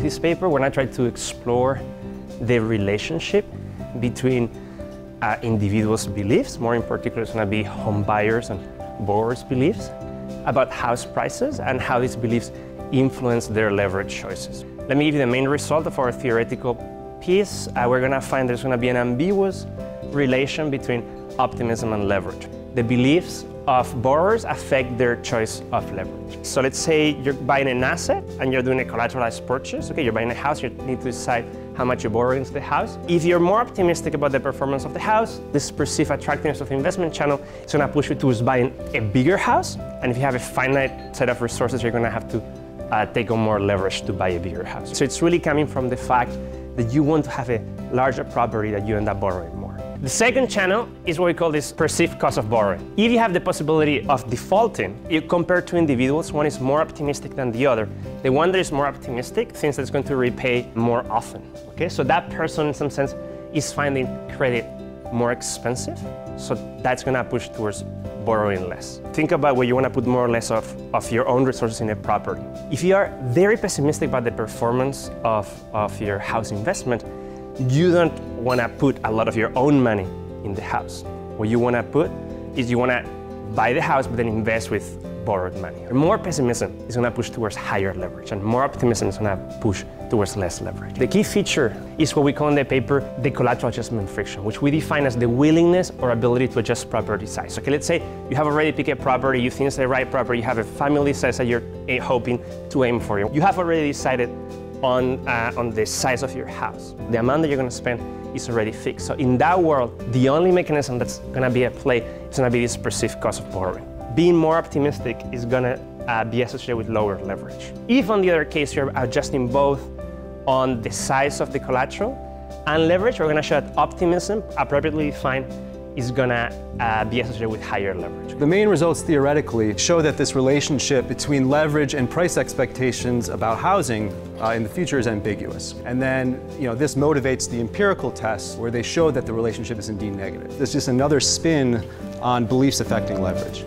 this paper, we're going to try to explore the relationship between individuals' beliefs, more in particular it's going to be home buyers and borrowers' beliefs, about house prices and how these beliefs influence their leverage choices. Let me give you the main result of our theoretical piece. We're going to find there's going to be an ambiguous relation between optimism and leverage. The beliefs of borrowers affect their choice of leverage. So let's say you're buying an asset and you're doing a collateralized purchase. Okay, you're buying a house, you need to decide how much you borrow into the house. If you're more optimistic about the performance of the house, this perceived attractiveness of the investment channel is going to push you towards buying a bigger house. And if you have a finite set of resources, you're going to have to take on more leverage to buy a bigger house. So it's really coming from the fact that you want to have a larger property that you end up borrowing more. The second channel is what we call this perceived cost of borrowing. If you have the possibility of defaulting, you compare two individuals, one is more optimistic than the other. The one that is more optimistic thinks that it's going to repay more often. Okay, so that person in some sense is finding credit more expensive, so that's going to push towards borrowing less. Think about where you want to put more or less of your own resources in a property. If you are very pessimistic about the performance of your house investment, you don't want to put a lot of your own money in the house. What you want to put is you want to buy the house but then invest with borrowed money. More pessimism is going to push towards higher leverage, and more optimism is going to push towards less leverage. The key feature is what we call in the paper the collateral adjustment friction, which we define as the willingness or ability to adjust property size. Okay, let's say you have already picked a property, you think it's the right property, you have a family size that you're hoping to aim for. You have already decided on the size of your house. The amount that you're going to spend is already fixed. So in that world, the only mechanism that's going to be at play is going to be this perceived cost of borrowing. Being more optimistic is going to be associated with lower leverage. If on the other case you're adjusting both on the size of the collateral and leverage, we're going to show that optimism, appropriately defined, is going to be associated with higher leverage. The main results theoretically show that this relationship between leverage and price expectations about housing in the future is ambiguous. And then, this motivates the empirical tests where they show that the relationship is indeed negative. There's just another spin on beliefs affecting leverage.